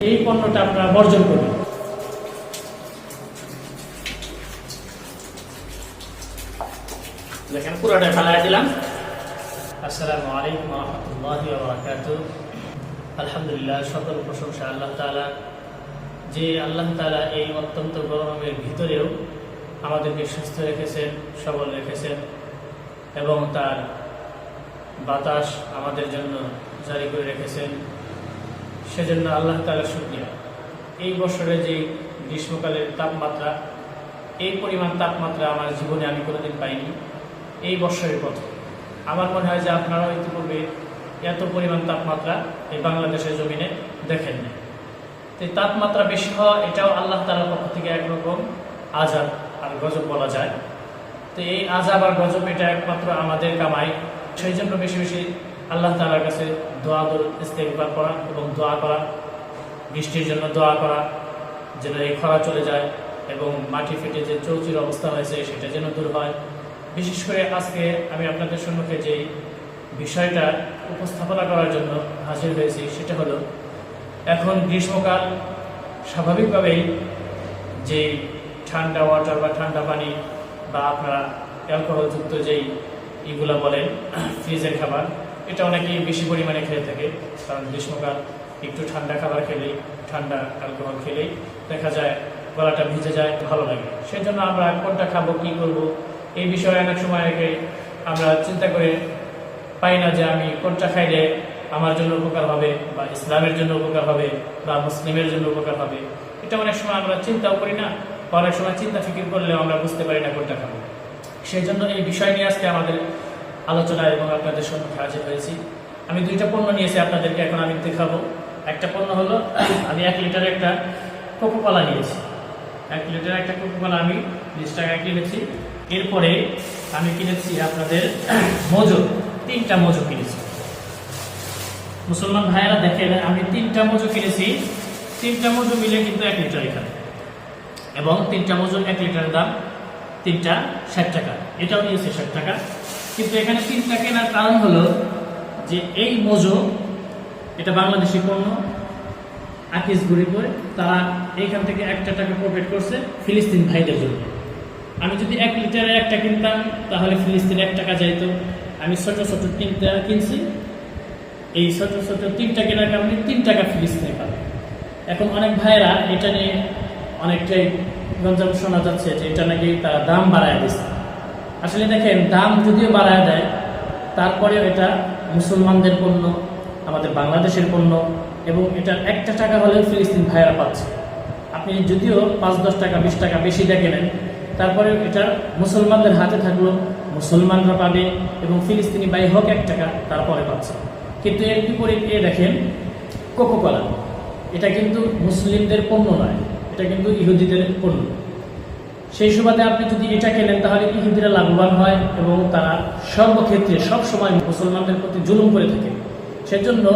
এই পণ্যটা আপনারা বর্জন করুন। দেখেন পুরোটা ফেলাই দিলাম। আসসালামু আলাইকুম ওয়া রাহমাতুল্লাহি ওয়া বারাকাতুহু। আলহামদুলিল্লাহ, সকল প্রশংসা আল্লাহ তাআলা, যে আল্লাহ তাআলা এই অত্যন্ত গরমের ভিতরেও আমাদেরকে সুস্থ রেখেছেন, সবল রেখেছেন এবং তার বাতাস আমাদের জন্য জারি করে রেখেছেন। সেজন্য আল্লাহ তাআলার শুকরিয়া। এই বছরে যে গ্রীষ্মকালের তাপমাত্রা, এই পরিমাণ তাপমাত্রা আমার জীবনে আমি কোনোদিন পাইনি। এই বছরের প্রথম। আমার মনে হয় যে আপনারাও ইতিপূর্বে এত পরিমাণ তাপমাত্রা এই বাংলাদেশের জমিনে দেখেননি। তো এই তাপমাত্রা বেশি হওয়া, এটাও আল্লাহ তাআলার পক্ষ থেকে একরকম আযাব আর গজব বলা যায়। তো এই আযাব আর গজব এটা একমাত্র আমাদের কামাই। সেই জন্য বেশি বেশি আল্লাহ তাআলার কাছে দোয়া ইস্তেগফার করা এবং দোয়া করা, বৃষ্টির জন্য দোয়া করা, যেন এই খরা চলে যায় এবং মাটি ফেটে যে চৌচির অবস্থা হয়েছে সেটা যেন দূর হয়। বিশেষ করে আজকে আমি আপনাদের সম্মুখে যে বিষয়টা উপস্থাপনা করার জন্য হাজির হয়েছি সেটা হলো, এখন গ্রীষ্মকাল, স্বাভাবিকভাবেই যে ঠান্ডা ওয়াটার বা ঠান্ডা পানি বা আপনারা অ্যালকোহলযুক্ত যেই এগুলো বলেন ফ্রিজের খাবার, এটা অনেকেই বেশি পরিমাণে খেয়ে থাকে। কারণ গ্রীষ্মকাল একটু ঠান্ডা খাবার খেলেই, ঠান্ডা অ্যালকোহল খেলেই দেখা যায় গলাটা ভিজে যায়, ভালো লাগে। সেই জন্য আমরা কোনটা খাবো, কী করবো, এই বিষয়ে অনেক সময় আমরা চিন্তা করে পাই না যে আমি কোনটা খাইলে আমার জন্য উপকার হবে বা ইসলামের জন্য উপকার হবে বা মুসলিমের জন্য উপকার হবে। এটা অনেক সময় আমরা চিন্তাও করি না, অনেক সময় চিন্তা ফিকির করলেও আমরা বুঝতে পারি না কোনটা খাবো। সেই জন্য এই বিষয় নিয়ে আজকে আমাদের আলোচনা এবং আপনাদের সম্মুখে হাজির হয়েছি। আমি দুইটা পণ্য নিয়েছি আপনাদেরকে, এখন আমি দেখাবো। একটা পণ্য হলো, আমি 1 লিটারের একটা কোকোকলা নিয়েছি। 1 লিটারের একটা কোকোকলা আমি 20 টাকায় কিনেছি। এরপরে আমি কিনেছি আপনাদের মজু, 3টা মজু কিনেছি। মুসলমান ভাইয়েরা দেখেন, আমি 3টা মজু কিনেছি। 3টা মজু মিলে কিন্তু 1 লিটার এখানে, এবং 3টা মজুর 1 লিটারের দাম 3টা 60 টাকা। এটাও নিয়েছে 60 টাকা। কিন্তু এখানে 3টা কেনার কারণ হলো যে এই মজু, এটা বাংলাদেশি পণ্য, আকিস গরিবর, তারা এইখান থেকে 1 টাকা প্রফিট করছে ফিলিস্তিন ভাইদের জন্য। আমি যদি 1 লিটারের একটা কিনতাম তাহলে ফিলিস্তিনে 1 টাকা যাইত। আমি ছোট ছোট 3টা কিনছি। এই ছোট ছোট 3টা কেনার কারণে 3 টাকা ফিলিস্তিনে পাবে। এখন অনেক ভাইয়েরা এটা নিয়ে অনেকটাই গঞ্জাম শোনা যাচ্ছে যে এটা নাকি তারা দাম বাড়ায় দিচ্ছে। আসলে দেখেন, দাম যদিও বাড়ায় দেয়, তারপরেও এটা মুসলমানদের পণ্য, আমাদের বাংলাদেশের পণ্য, এবং এটার 1 টাকা হলেও ফিলিস্তিন ভাইয়েরা পাচ্ছে। আপনি যদিও 5-10 টাকা 20 টাকা বেশি দিয়ে কেনেন, তারপরে এটা মুসলমানদের হাতে থাকলো, মুসলমানরা পাবে এবং ফিলিস্তিনি ভাই হোক 1 টাকা তারপরে পাচ্ছে। কিন্তু এর বিপরীত দেখেন কোকোকলা, এটা কিন্তু মুসলিমদের পণ্য নয়, এটা কিন্তু ইহুদিদের পণ্য। সেই সুবাদে আপনি যদি এটা কেনেন তাহলে ইহুদিরা লাভবান হয় এবং তারা সর্বক্ষেত্রে সবসময় মুসলমানদের প্রতি জুলুম করে থাকে। সেজন্য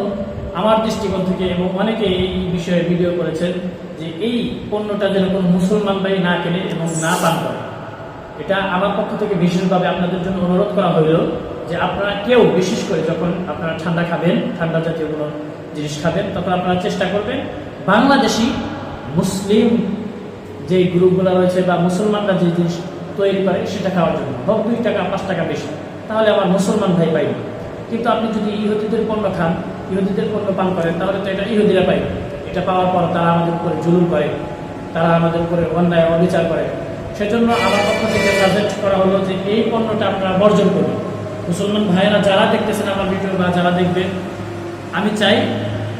আমার দৃষ্টিকোণ থেকে, এবং অনেকে এই বিষয়ে ভিডিও করেছেন, যে এই পণ্যটা যেন কোনো মুসলমান ভাই না কেনে এবং না পান করে। এটা আমার পক্ষ থেকে বিশেষভাবে আপনাদের জন্য অনুরোধ করা হইল যে আপনারা কেউ, বিশেষ করে যখন আপনারা ঠান্ডা খাবেন, ঠান্ডা জাতীয় কোনো জিনিস খাবেন, তখন আপনারা চেষ্টা করবেন বাংলাদেশি মুসলিম যে গ্রুপগুলো রয়েছে বা মুসলমানরা যে জিনিস তৈরি করে সেটা খাওয়ার জন্য, হোক 2 টাকা 5 টাকা বেশি, তাহলে আমার মুসলমান ভাই পাইবে। কিন্তু আপনি যদি ইহুদিদের পণ্য খান, ইহুদিদের পণ্য পান করেন, তাহলে তো এটা ইহুদিরা পাইবে। এটা পাওয়ার পর তারা আমাদের উপরে জুলুম করে, তারা আমাদের উপরে অন্যায় অবিচার করে। সেজন্য আমার পক্ষ থেকে সাজেস্ট করা হলো যে এই পণ্যটা আপনারা বর্জন করুন। মুসলমান ভাইয়েরা যারা দেখতেছেন আমার ভিডিও বা যারা দেখবেন, আমি চাই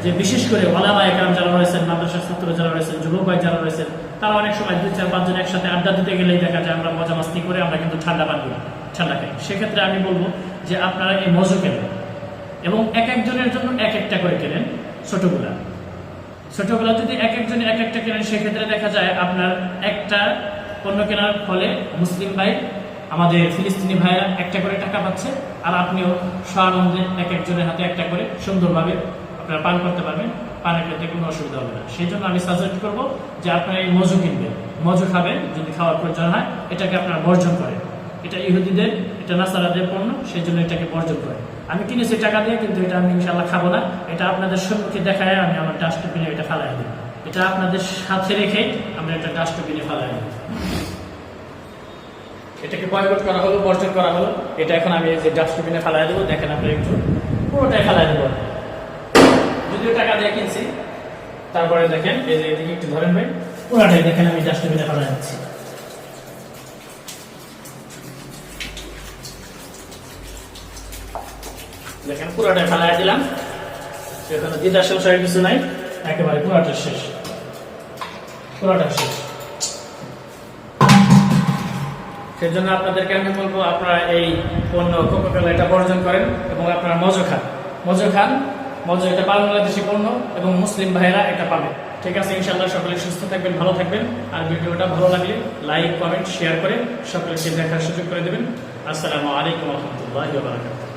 যে বিশেষ করে ওলামা একরাম যারা রয়েছেন, মাদ্রাসার ছাত্র যারা রয়েছেন, যুবক ভাই যারা রয়েছেন, তারা অনেক সময় 2-4-5 জন একসাথে আড্ডা দিতে গেলেই দেখা যায় আমরা মজা মাস্তি করে আমরা কিন্তু ঠান্ডা পান করি, ঠান্ডা খাই। সেক্ষেত্রে আমি বলবো যে আপনারা এই মজু কেনেন এবং এক একজনের জন্য 1-1টা করে কেনেন। ছোটগুলা যদি এক একজনে 1-1টা কেনেন, সেক্ষেত্রে দেখা যায় আপনার একটা পণ্য কেনার ফলে মুসলিম ভাই, আমাদের ফিলিস্তিনি ভাইরা 1টা করে টাকা পাচ্ছে, আর আপনিও স্বানন্দে এক একজনের হাতে 1টা করে সুন্দরভাবে আপনারা পান করতে পারবেন। পানের ক্ষেত্রে কোনো অসুবিধা হবে না। সেই জন্য আমি সাজেস্ট করবো যে আপনারা এই মজু কিনবেন, মজু খাবেন। যদি খাওয়ার প্রয়োজন হয়, এটাকে আপনারা বর্জন করেন। এটা ইহুদিদের, এটা নাসারাদের পণ্য, সেই জন্য এটাকে বর্জন করেন। আমি কিনেছি টাকা দিয়ে, কিন্তু এটা আমি ইনশাল্লাহ খাবো না। এটা আপনাদের সম্মুখে দেখায় আমি আমার ডাস্টবিনে এটা ফেলাই দিই। এটা আপনাদের সাথে রেখে আমরা এটা ডাস্টবিনে ফেলাই দিই। এটাকে বয়কট করা হলো, বর্জন করা হলো। এটা এখন আমি যে ডাস্টবিনে ফেলাই দেবো, দেখেন আপনি একটু পুরোটাই ফেলাই দেবো। যদিও টাকা দিয়ে কিনছি, তারপরে দেখেন এই যে এদিকে একটু ধরেন ভাই, পুরোটাই দেখেন আমি ডাস্টবিনে ফেলাই দিচ্ছি। দেখেন পুরোটাই ফেলাই দিলাম, এখানে দ্বিধা সংশয় কিছু নাই, একেবারে পুরোটা শেষ, পুরোটা শেষ। সেজন্য আপনাদেরকে আমি বলবো, আপনারা এই পণ্য কোকা-কোলা এটা বর্জন করেন এবং আপনারা মজো খান। মজো এটা বাংলাদেশি পণ্য এবং মুসলিম ভাইয়েরা এটা পাবে। ঠিক আছে, ইনশাআল্লাহ সকলে সুস্থ থাকবেন, ভালো থাকবেন। আর ভিডিওটা ভালো লাগলে লাইক, কমেন্ট, শেয়ার করে সকলকে দেখার সুযোগ করে দেবেন। আসসালামু আলাইকুম ওয়া রাহমাতুল্লাহি ওয়া বারাকাতুহু।